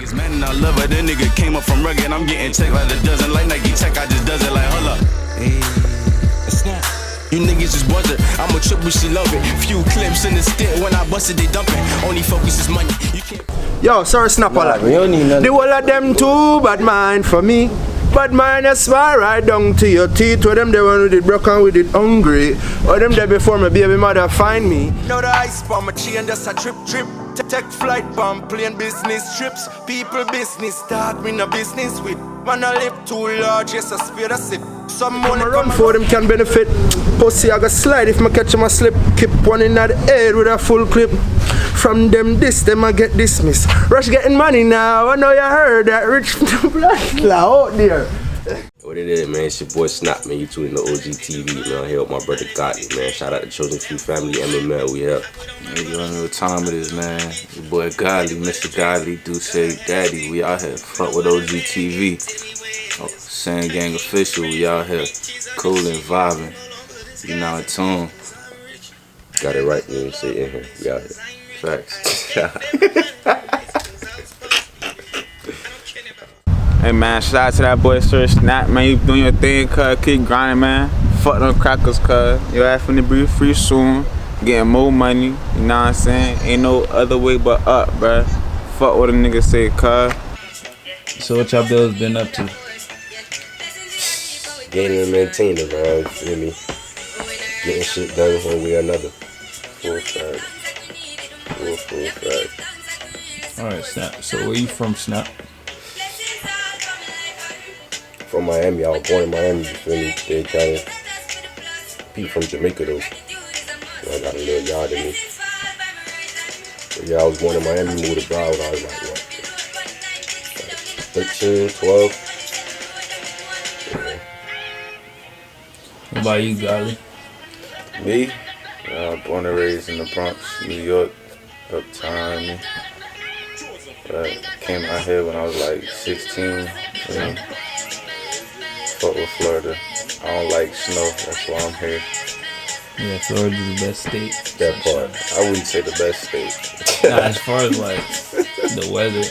Niggas mad and I love her. That nigga came up from rugged. I'm getting checked like a dozen. Like Nike check, I just does it like hold up. Hey, snap. You niggas just buzzing. I'm a trip, but she love it. Few clips in the stick. When I bust it, they dump it. Only focus is money. You can't. Yo, Sirsnapalott. The whole of them too bad mind for me. Bad mind, I swear right down to your teeth. Where them they one with it broken, with it hungry. Or them there before my baby mother find me. Now the ice bomb, my chain just a trip. Take flight bomb, plane business trips. People business, start me no business with. Man I live too large, yes I spear that's it. Some money run for them can benefit. Pussy I go slide if I catch my slip. Keep one in the head with a full clip. From them I get dismissed. Rush getting money now, I know you heard that rich black out there. What it is, man, it's your boy Snap, man. You tuning to OGTV, man. I'm here with my brother Gawwdly, man. Shout out to Chosen Few Family, MML, we here. Man, you know what time it is, man. Your boy Gawwdly, Mr. Gawwdly, do say daddy, we out here. Fuck with OGTV. Oh, Sand Gang official, we out here. Cool and vibing. You know, in tune. Got it right when you say in here, we out here. Facts. Hey man, shout out to that boy Sirsnap, man. You doing your thing, cuz. Keep grinding, man. Fuck them crackers, cuz. Your ass finna be free soon. Getting more money, you know what I'm saying? Ain't no other way but up, bruh. Fuck what a nigga say, cuz. So what y'all bills been up to? Gaining and maintaining, man. You feel me? Getting shit done one way or another. Full flag. Full flag. Alright, Snap. So where you from, Snap? From Miami, I was born in Miami, you feel me? They kind of people from Jamaica though. So I got a little yard in me. But yeah, I was born in Miami, moved to Broward. I was like, what? 13, 12. Yeah. What about you, Gawwdly? Me? Born and raised in the Bronx, New York, uptown. Came out here when I was like 16. Fuck with Florida. I don't like snow, that's why I'm here. Yeah, Florida's the best state. That part. I wouldn't say the best state. Nah, as far as like the weather.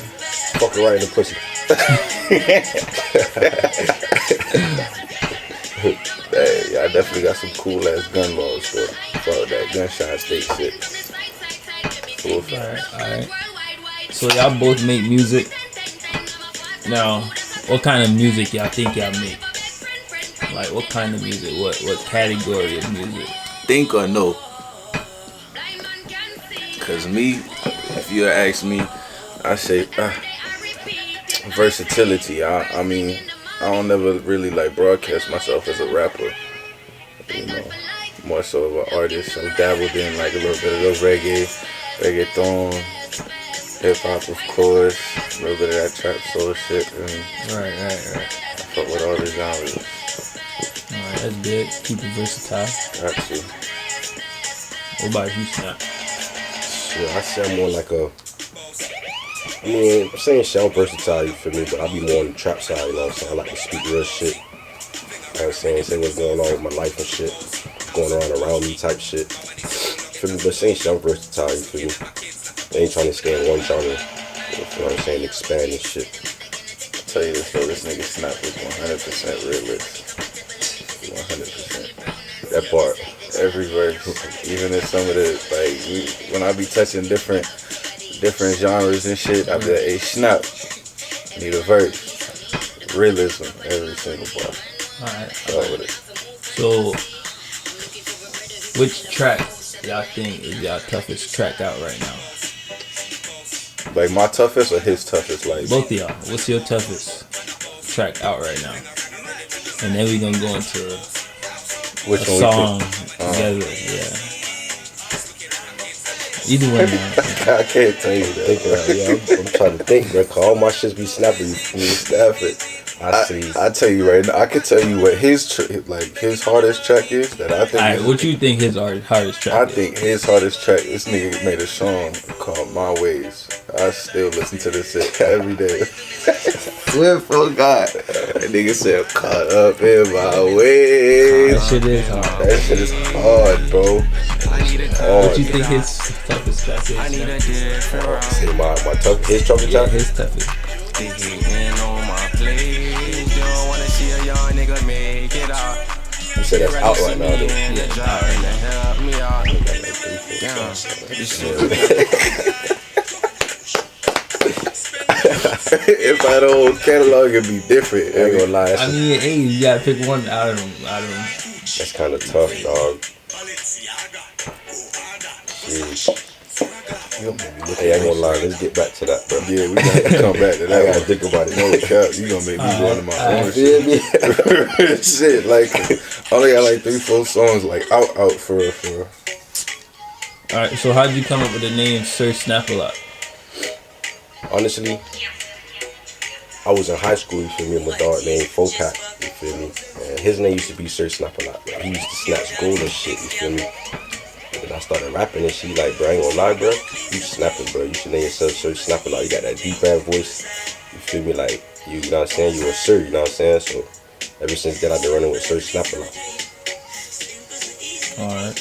Fuck it right in the pussy. Hey, I definitely got some cool ass gun laws for that gunshot state shit. Cool. Alright. So y'all both make music. Now, what kind of music y'all think y'all make? Like what kind of music? What category of music? Think or no? Cause me, if you ask me, I say versatility. I mean, I don't never really like broadcast myself as a rapper. You know, more so of an artist. I'm dabbled in like a little bit of the reggaeton, hip hop, of course, a little bit of that trap soul shit. Right. I fuck with all the genres. Alright, that's good. Keep it versatile. Got to. What about you, Snap? Shit, I sound more like a. I mean, I'm saying sound versatile for me, but I be more on the trap side, you know what I'm saying? I like to speak real shit. You know what I'm saying? Say what's going on with my life and shit. Going around me type shit. For me, but saying sound versatile, you feel me? I ain't trying to stay in one genre. You know what I'm saying? Expand and shit. I'll tell you this though, this nigga Snap is 100% realist. 100%. That part. Every verse, even in some of the when I be touching different genres and shit, I be like, hey Snap, need a verse. Realism, every single bar. Alright. With it. So which track y'all think is y'all toughest track out right now? Like my toughest or his toughest? Like both of y'all. What's your toughest track out right now? And then we gonna go into which a song together. Yeah. Either one. I can't tell you that. I'm trying to think, bro. Cause all my shits be snapping. You snap it. I tell you right now, I can tell you what his hardest track is that I think. Alright, what you think his hardest track I think his hardest track, this nigga made a song called My Ways. I still listen to this shit every day. Swear for God. That nigga said, caught up in my ways. That shit is hard. That shit is hard, bro. What you think his toughest Scratch I need a different round. See my tough, his trumpet Yeah, top. his toughest. They hating on my plate. You don't wanna see a young nigga make it out. You said that's out right now, though. Yeah, trying to help me out. Damn. If I had a whole catalog, it'd be different. I ain't gonna lie. I mean, hey, you gotta pick one out of them. That's kind of tough, dog. Jeez. Hey, I ain't gonna lie. Let's get back to that, bro. Yeah, we gotta come back to that. I gotta think about it. No cap, you gonna make me go into my own Feel me? shit. Like, I only got like 3-4 songs like out for real. Alright, so how'd you come up with the name Sirsnapalott? Honestly, I was in high school, you feel me, with my dog named Fopak, you feel me? And his name used to be Sirsnapalott, bro. He used to snatch gold and shit, you feel me? And I started rapping and shit, like, bro, I ain't gonna lie, bro. You snapping, bro. You should name yourself Sirsnapalott. You got that deep ass voice, you feel me? Like, you know what I'm saying? You a sir, you know what I'm saying? So, ever since then, I've been running with Sirsnapalott. Alright.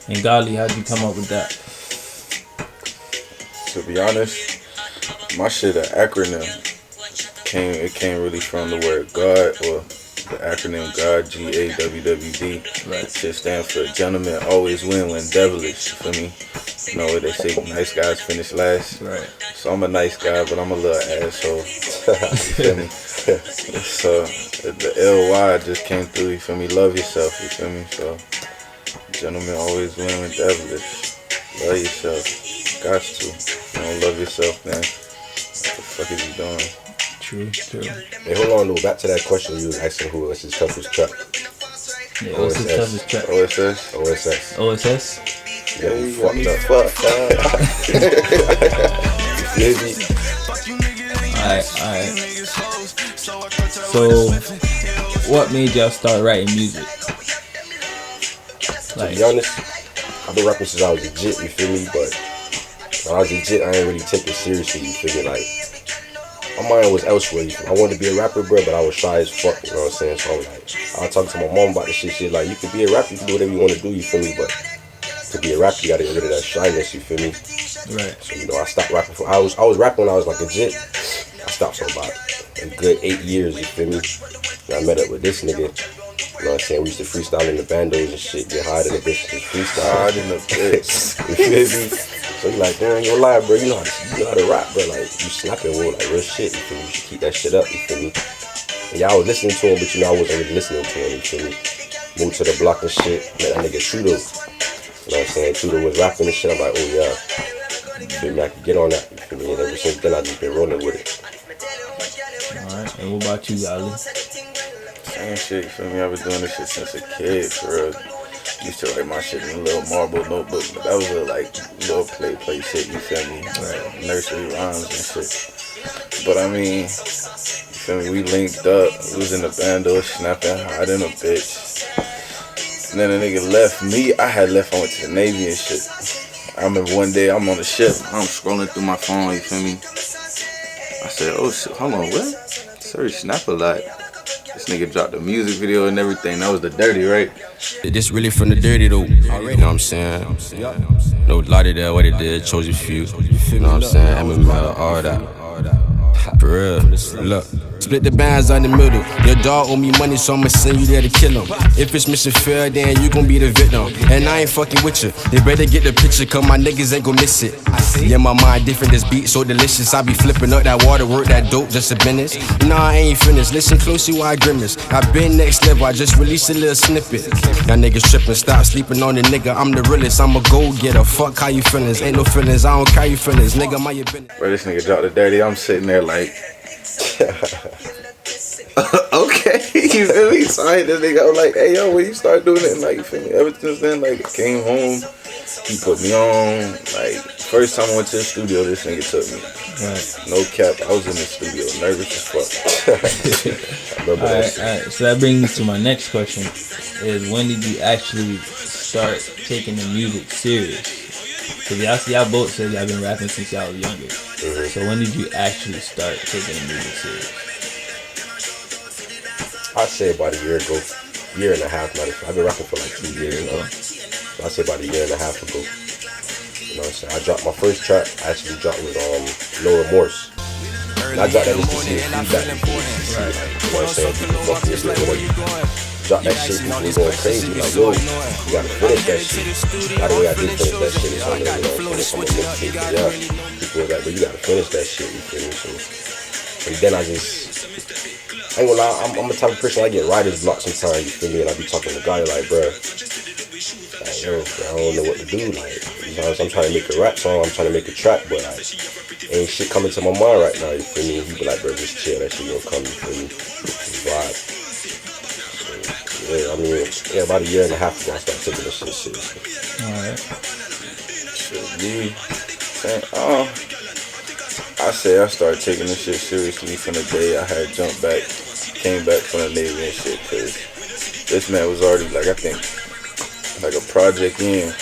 And Gawwdly, how'd you come up with that? To be honest, my shit an acronym. It came really from the word God, or the acronym God, GAWWD. Right. Shit stands for gentlemen always win when devilish. You feel me? You know what they say, nice guys finish last. Right. So I'm a nice guy, but I'm a little asshole. You feel me? So the LY just came through. You feel me? Love yourself. You feel me? So gentlemen always win when devilish. Love yourself. Got to. If you don't love yourself, man, what the fuck is you doing? True. Hey, hold on, though. Back to that question you was asking who was his toughest track. Yeah, what's his toughest track? OSS? OSS? Yeah, you fucked up. You feel me? Alright. So, what made y'all start writing music? To be honest, I've been rapping since I was legit, you feel me? But when I was legit, I ain't really take it seriously, you feel me? Like, my mind was elsewhere. You feel me? I wanted to be a rapper, bro, but I was shy as fuck, you know what I'm saying? So I was like, I was talking to my mom about this shit. She's like, you could be a rapper, you can do whatever you want to do, you feel me? But to be a rapper, you gotta get rid of that shyness, you feel me? Right. So, you know, I stopped rapping I was rapping when I was like legit. I stopped for about a good 8 years, you feel me? And I met up with this nigga. You know what I'm saying? We used to freestyle in the bandos and shit, get high in the bitch, just freestyle. Hard in the bitch. You feel me? So you like, damn, you lie, bro. You know how to rap, bro. Like, you snapping with like real shit, you feel me? You should keep that shit up, you feel me? And yeah, I was listening to him, but you know, I wasn't really listening to him, you feel me? Moved to the block and shit. Met that nigga Tudo. You know what I'm saying? Tudo was rapping and shit. I'm like, oh yeah. You feel me? I could get on that, you feel me? And ever since then, I just been rolling with it. Alright. And what about you, Gawwdly? Same shit, you feel me? I've been doing this shit since a kid, for real. Used to write my shit in a little marble notebook, but that was a like little play shit, you feel me? Like nursery rhymes and shit. But I mean, you feel me? We linked up, we was in the bando, snapping hot in a bitch. And then a nigga left me, I had left, I went to the Navy and shit. I remember one day I'm on the ship, I'm scrolling through my phone, you feel me? I said, oh shit, hold on, what? Sirsnapalott. This nigga dropped the music video and everything. That was the dirty, right? This really from the dirty though. You know what I'm saying? No lottie there, what it did, chose a few. You know what I'm saying? MML, all that. For real. Look. Split the bands down the middle. Your dog owe me money, so I'ma send you there to kill him. If it's mission fair, then you gon' be the victim. And I ain't fucking with you. They better get the picture, cause my niggas ain't gon' miss it. Yeah, my mind different, this beat so delicious. I be flipping up that water, work that dope just a business. Nah, I ain't finished. Listen closely while I grimace. I been next level, I just released a little snippet. Y'all niggas tripping, stop sleeping on the nigga. I'm the realest, I'm a go-getter. Fuck how you feelings, ain't no feelings, I don't carry feelings. Nigga, my business. Bro, this nigga dropped the dirty. I'm sitting there like, okay, you feel me? So I hit this nigga, I was like, hey yo, when you start doing it, like, you feel me? Ever since then, like, I came home, he put me on. Like, first time I went to the studio, this nigga took me. Right. No cap, I was in the studio, nervous as fuck. Alright, so that brings me to my next question, is when did you actually start taking the music serious? Because y'all both said y'all been rapping since y'all was younger. So when did you actually start taking the music serious? I'd say about a year ago. Year and a half, not I've been rapping for like 2 years now. So I'd say about a year and a half ago. know what I'm saying? I dropped my first track, I actually dropped with No Remorse. And I dropped that just to see the feedback. Right. You know what I'm saying? People fuck with it, whatever. Drop that shit, people was going crazy. Like, yo, you gotta finish that shit. By the way, I did finish that shit. It's on the, it's on the mixtape. Yeah. People was like, but you gotta finish that shit, you feel me? So, and then I ain't gonna lie, I'm the type of person, I get writer's block sometimes, you feel me? And I be talking to guys like, bruh, like, yo, I don't know what to do. Like, you know, I'm trying to make a rap song, I'm trying to make a track, but like, ain't shit coming to my mind right now, you feel me? He be like, bro, just chill, that shit gonna come, you feel me? Just vibe. So, yeah, I mean, yeah, about a year and a half ago, I started taking this shit seriously. Alright. I say I started taking this shit seriously from the day I had came back from the Navy and shit, cause this man was already like, I think, like a project in.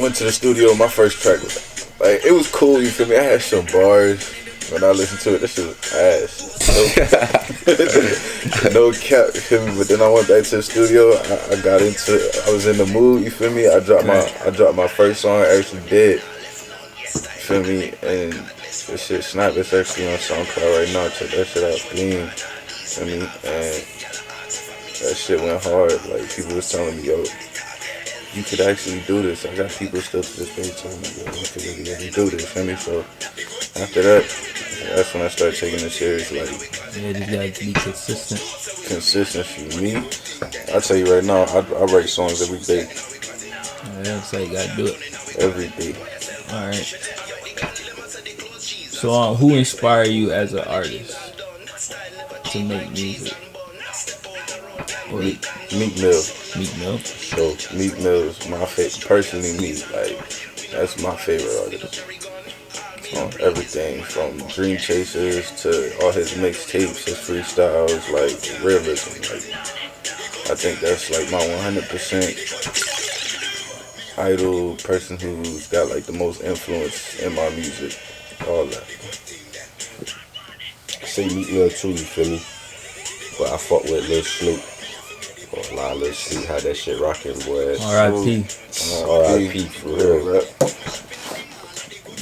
Went to the studio, my first track was like, it was cool, you feel me? I had some bars. When I listened to it, this shit was ass. No cap, you feel me? But then I went back to the studio, I got into it, I was in the mood, you feel me? I dropped my first song, I actually did. Feel me? And this shit Snap, it's actually on SoundCloud right now. Check that shit out, clean. Feel me? And that shit went hard. Like, people was telling me, yo, you could actually do this. I got people still to this day telling me, yo, you could really do this. Feel me? So after that, that's when I started taking it serious. Like, yeah, just gotta be consistent. Consistency. Me, I tell you right now, I write songs every day. Yeah, so you gotta do it every day. All right. So, who inspired you as an artist to make music? Meek Mill. Meek Mill. So Meek Mill is my favorite. Personally, me, like, that's my favorite artist. On everything from Dream Chasers to all his mixtapes, his freestyles, like realism. Like, I think that's like my 100% idol person who's got like the most influence in my music. All that. I say Meek Mill too, you feel me? But I fuck with Lil Snoop. Oh, nah, Lil Snoop had that shit rocking, boy. R.I.P. R.I.P. for real.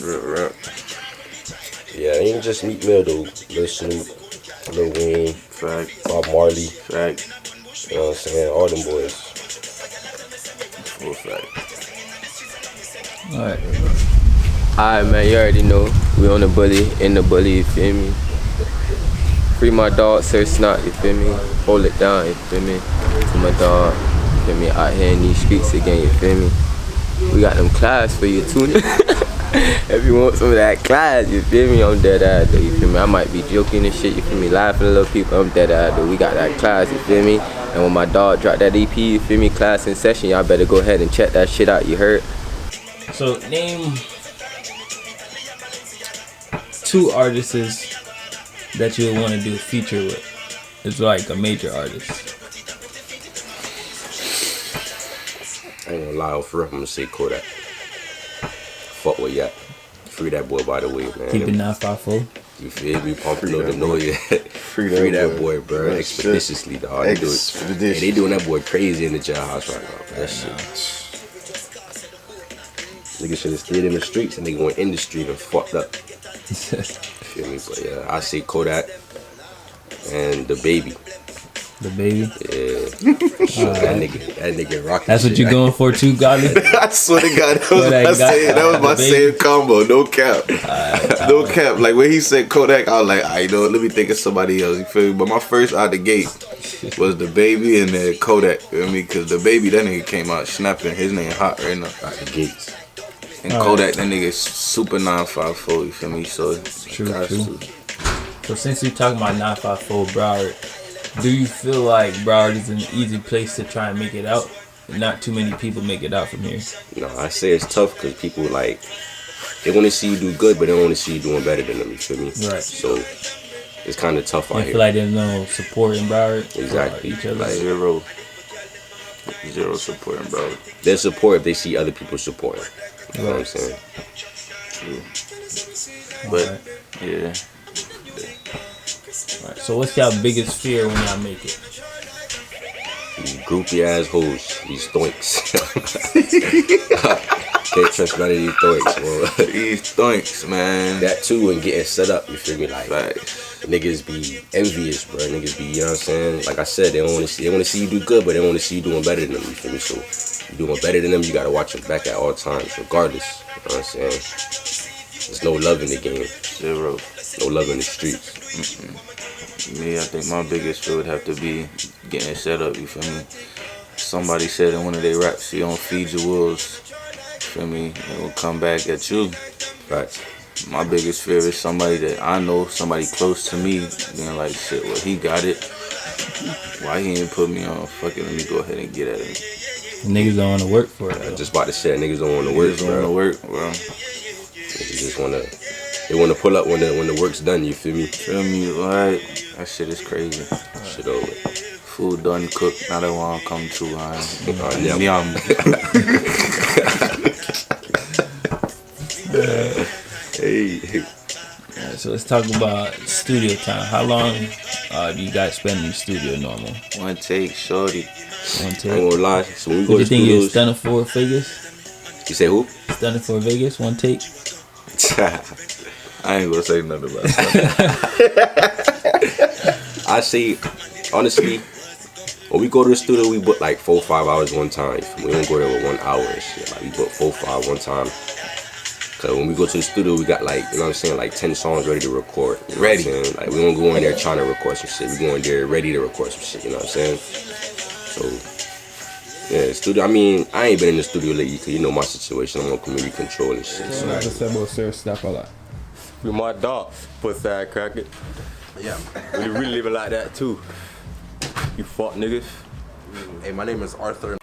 Real rap. Yeah, it ain't just Meek Mill though. Lil Snoop, Lil Wayne, Fact. Bob Marley. Fact. You know what I'm saying? All them boys. Full fact. Alright. Alright, man, you already know. We on the bully, in the bully, you feel me? Free my dog, Sirsnapalott, you feel me? Hold it down, you feel me? To my dog, you feel me? Out here in these streets again, you feel me? We got them class for you too. If you want some of that class, you feel me? I'm dead ass though, you feel me? I might be joking and shit, you feel me? Laughing a little people, I'm dead ass though. We got that class, you feel me? And when my dog dropped that EP, you feel me? Class in session, y'all better go ahead and check that shit out, you heard? So, name 2 artists that you would want to do a feature with. It's like a major artist. I ain't gonna lie, off rip, I'm gonna say Kodak. Fuck with Yak. Free that boy, by the way, man. Keep it 954. You feel me? Pumping on the noise. Free that boy, bro. Expeditiously, dog. They doing that boy crazy in the jailhouse right now. That shit. Niggas should have stayed in the streets and they going in the street and fucked up. Feel me? But yeah, I say Kodak and the baby. The baby? Yeah. That nigga rocking. That's what you going for too, Gawwdly? I swear to God, that was my same combo. No cap. No cap. Like when he said Kodak, I was like, I know, let me think of somebody else. You feel me? But my first out the gate was the baby and then Kodak. You know what I mean? Because the baby, that nigga came out snapping. His name hot right now. Out the gates. And Kodak, that nigga super 954, you feel me? So true. So since you're talking about 954 Broward, do you feel like Broward is an easy place to try and make it out? Not too many people make it out from here. No, I say it's tough because people like, they want to see you do good, but they don't want to see you doing better than them, you feel me? Right. So it's kind of tough out here. I feel like there's no support in Broward. Exactly. Each other. Like, zero support in Broward. There's support if they see other people supporting. You know what I'm saying? True. But, yeah. Right. So what's y'all biggest fear when y'all make it? These groupie ass hoes, these stoinks. Can't trust none of these thoinks, bro. These thoinks, man. That too, and getting set up, you feel me? Like, Facts. niggas be envious, bro. Niggas be, you know what I'm saying? Like I said, they want to see you do good, but they want to see you doing better than them, you feel me? So, you doing better than them, you gotta watch your back at all times, regardless. You know what I'm saying? There's no love in the game. Zero. No love in the streets. Me, I think my biggest fear would have to be getting set up, you feel me? Somebody said in one of their raps, you don't feed your wolves, you feel me? It will come back at you. Right. My biggest fear is somebody that I know, somebody close to me, being like, shit, well, he got it. Why he ain't put me on? Fuck it, let me go ahead and get at him. Niggas don't want to work for it. I just about to say, niggas don't want to work, Niggas don't want to work, bro. Niggas just want to... They want to pull up when the work's done, you feel me? Feel me? Like, that shit is crazy. Shit over. Food done cooked, now they want to come to, Yum. yum. Hey. So let's talk about studio time. How long do you guys spend in the studio normal? One take, shorty. One I take. ain't gonna lie. So when we Who go do you to think is studios... Stunner for Vegas? You say who? Stunner for Vegas, one take. I ain't gonna say nothing about that. I say, honestly, when we go to the studio, we book like 4 or 5 hours one time. We don't go there with 1 hour and shit. Like, we book 4 or 5 one time. Cause when we go to the studio, we got like, you know what I'm saying, like 10 songs ready to record. You know Ready. What I'm saying? Like, we don't go in there trying to record some shit. We go in there ready to record some shit, you know what I'm saying? So, yeah, studio, I mean, I ain't been in the studio lately because you know my situation. I'm on community control and shit. So, What say about Sirsnapalott? With my dog, put that crack it. Yeah. We really living like that too. You fuck niggas. Hey, my name is Arthur.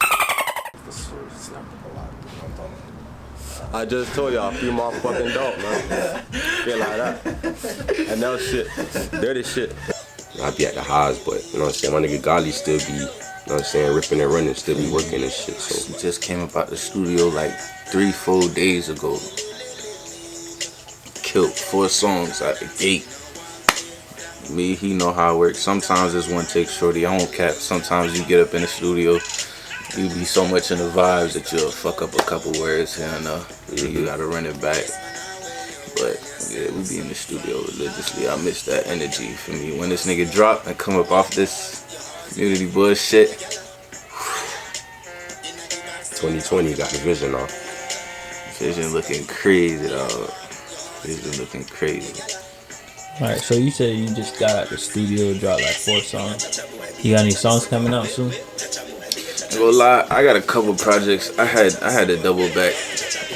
I just told y'all, free my fucking dog, man. Feel like that. And that shit, dirty shit. I be at the highs, but you know what I'm saying, my nigga Gawwdly still be, you know what I'm saying, ripping and running, still be working and shit. So We just came up out the studio like 3-4 days ago. Killed 4 songs out the gate. Me, he know how it works. Sometimes it's one take, shorty. I don't cap. Sometimes you get up in the studio, you be so much in the vibes that you'll fuck up a couple words here and you gotta run it back. But yeah, we be in the studio religiously. I miss that energy for me. When this nigga drop and come up off this community bullshit. 2020 got the vision off. Vision looking crazy, dog. Vision looking crazy. Alright, so you said you just got out the studio, dropped like 4 songs. You got any songs coming out soon? I gonna lie, I got a couple projects. I had to double back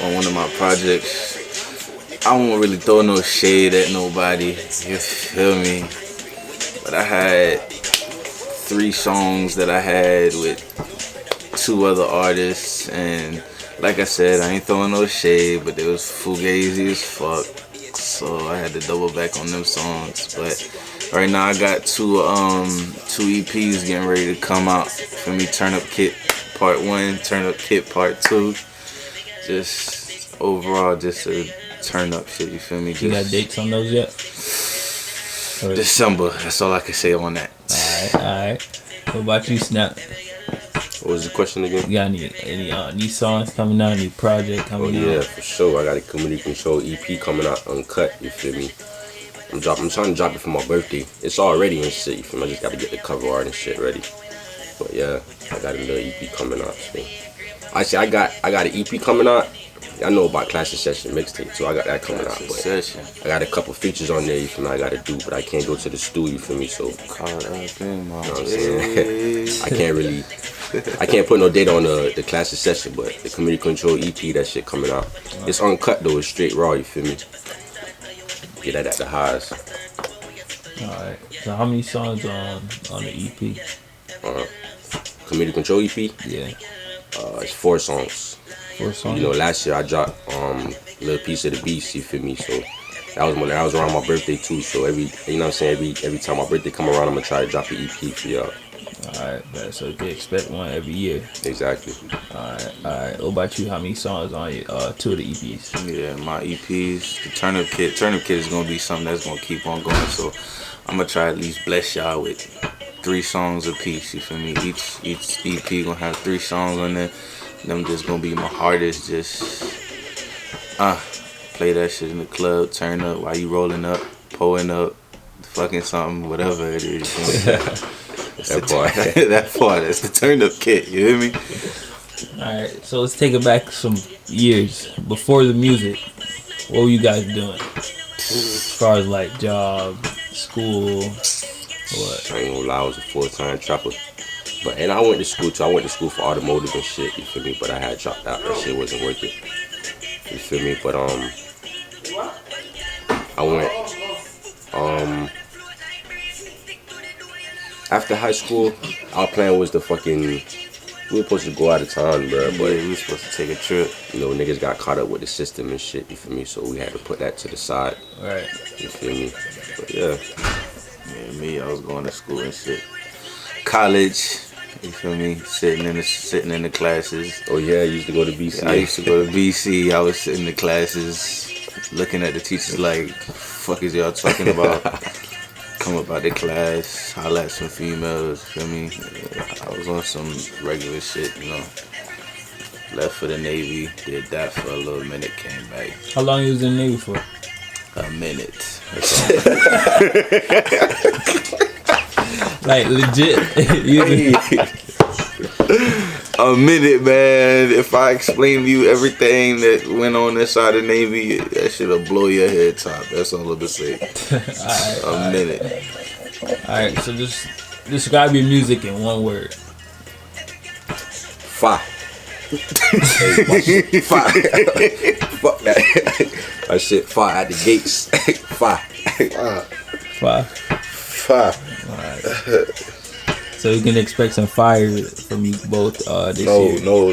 on one of my projects. I won't really throw no shade at nobody, you feel me? But I had 3 songs that I had with 2 other artists, and like I said, I ain't throwing no shade, but they was fugazi as fuck. So I had to double back on them songs. But right now I got 2 EPs getting ready to come out for me. Turn Up Kit Part 1, Turn Up Kit Part 2. Just overall, just a turn up shit, you feel me? You got dates on those yet? December, that's all I can say on that. Alright. What about you, Snap? What was the question again? You got any new songs coming out, new project Oh coming yeah, out? for sure. I got a community control EP coming out uncut, you feel me? I'm trying to drop it for my birthday. It's all ready and shit, you feel me? I just gotta get the cover art and shit ready. But yeah, I got a little EP coming out. So. Actually, I got an EP coming out. I know about Classic Session mixtape, so I got that coming out. But I got a couple features on there, you feel me, I gotta do, but I can't go to the studio, you feel me, so. You know what I'm saying? I can't put no date on the Classic Session, but the Community Control EP, that shit coming out. It's uncut though, it's straight raw, you feel me? Get that at the highs. Alright. So how many songs on the EP? Community Control EP? Yeah. It's 4 songs. 4 songs? You know, last year I dropped a little piece of the beast, you feel me? So that was around my birthday too. So you know what I'm saying, every time my birthday come around, I'm gonna try to drop an EP for y'all. Alright, so you can expect one every year. Exactly. Alright. What about you? How many songs on your 2 of the EPs? Yeah, my EPs, the Turn Up Kit is gonna be something that's gonna keep on going. So I'm gonna try at least bless y'all with 3 songs a piece. You feel me? Each EP gonna have 3 songs on there. Them just gonna be my hardest, just Play that shit in the club, turn up while you rolling up, pulling up, fucking something, whatever it is. That part, that's the turn up kit, you hear me? Alright, so let's take it back some years. Before the music, what were you guys doing? As far as like job, school, what? I ain't gonna lie, I was a full-time trapper. And I went to school too. I went to school for automotive and shit, you feel me? But I had dropped out. That shit wasn't worth it. You feel me? But I went after high school, our plan was to fucking, we were supposed to go out of town, bro. But we were supposed to take a trip. You know, niggas got caught up with the system and shit, you feel me? So we had to put that to the side. Right. You feel me? But yeah. Yeah, me, I was going to school and shit. College, you feel me? Sitting in the classes. Oh yeah, I used to go to BC. I used to go to BC. I was sitting in the classes, looking at the teachers like, fuck is y'all talking about? Come up out the class, holla at some females, feel me? I was on some regular shit, you know. Left for the Navy, did that for a little minute, came back. How long you was in the Navy for? A minute. Like legit. A minute, man. If I explain to you everything that went on inside the Navy, that shit'll blow your head top. That's all I'm gonna say. A minute. Alright, so just describe your music in one word. Fire. Hey, my shit fire. Fuck that. My shit fire at the gates. Fire. Fire. Fire. Alright. So you can expect some fire from you both this year. No.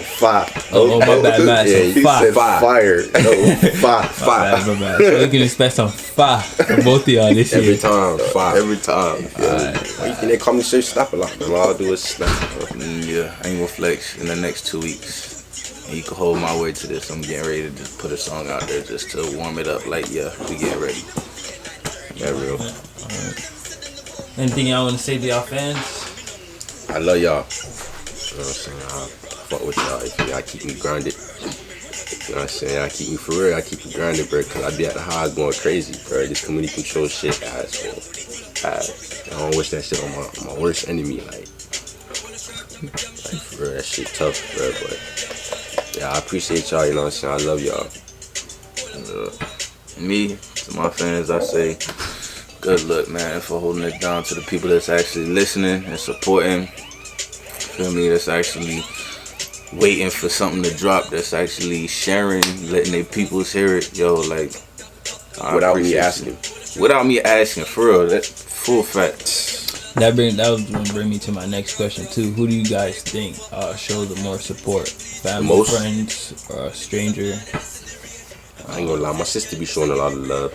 Fire. Oh, my bad. Yeah, you said fire. No, fire. My bad. So you can expect some fire from both of y'all this year. Every time, fire. Every time. Yeah. You can call me Sirsnapalott, man. All I do is snap. Yeah, I ain't gonna flex in the next 2 weeks. And you can hold my word to this. I'm getting ready to just put a song out there just to warm it up. Like, yeah, we getting ready. That real. Anything y'all want to say to y'all fans? I love y'all. You know what I'm saying? I fuck with y'all. Y'all keep me grounded. You know what I'm saying? I keep me for real. I keep me grounded, bro. Cause I be at the highs going crazy, bro. This community control shit, asshole. I don't wish that shit on my worst enemy. Like for real, that shit tough, bro. But yeah, I appreciate y'all. You know what I'm saying? I love y'all. Me, to my fans, I say, good luck, man, for holding it down to the people that's actually listening and supporting. Feel me? That's actually waiting for something to drop. That's actually sharing, letting their peoples hear it. Yo, like, Without me asking. Without me asking, for real. That's full fact. That was gonna bring me to my next question too. Who do you guys think shows the more support? Family, friends, or a stranger? I ain't gonna lie, my sister be showing a lot of love.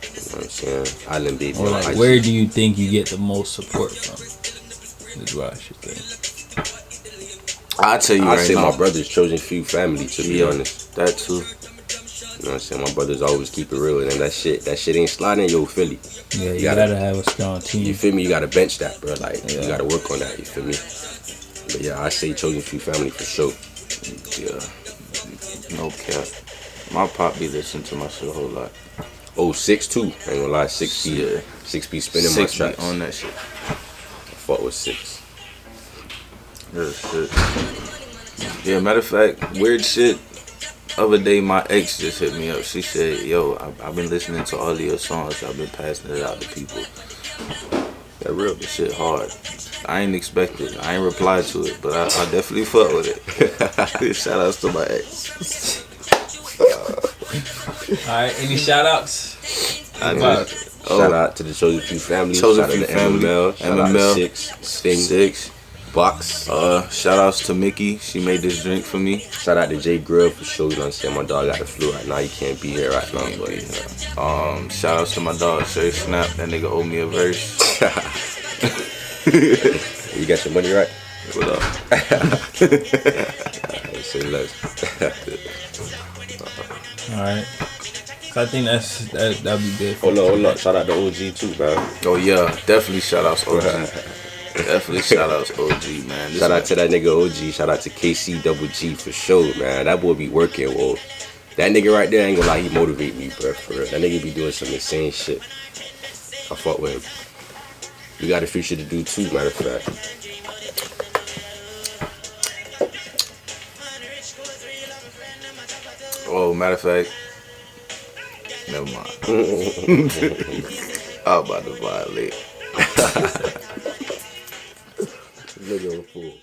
You know what I'm saying? Island baby. Or like, where do you think you get the most support from? Is what I should think. I'll tell you right now. I say my brother's chosen few family, to be honest. That too. You know what I'm saying? My brothers always keep it real, and that shit ain't sliding, yo, Philly. Yeah, you gotta have a strong team. You feel me? You gotta bench that, bro. Like, you gotta work on that, you feel me? But yeah, I say chosen few family for sure. Yeah. No cap. My pop be listening to my shit a whole lot. Oh, 6'2". I ain't gonna lie, 6 feet. Yeah. 6 feet spinning 6 my feet tracks. on that shit. I fought with 6. Yeah, shit. Yeah, matter of fact, weird shit. Other day, my ex just hit me up. She said, yo, I've been listening to all of your songs. I've been passing it out to people. That real, the shit hard. I ain't expect it. I ain't replied to it, but I definitely fuck with it. Shout outs to my ex. Alright, any shout outs? Shout out to the Chosen Few family. Chosen shout Few out to family. Shout out to 6. Sting. 6. Box. Shout outs to Mickey. She made this drink for me. Shout out to Jay Grill for sure. You know what I'm saying? My dog got the flu right now. He can't be here right now. But Shout outs to my dog, Sirsnap. That nigga owe me a verse. You got your money right? What up? Say less. Alright. So I think that'd be good. Hold on. Shout out to OG too, bro. Oh yeah, definitely shout outs to OG. Definitely shout out to OG, man. Shout out to that nigga OG. Shout out to KC Double G for sure, man. That boy be working, whoa. That nigga right there, I ain't gonna lie, he motivate me, bro, for real. That nigga be doing some insane shit. I fuck with him. We got a future to do too, matter of fact. Oh, matter of fact, never mind. I'm about to violate. Nigga a fool.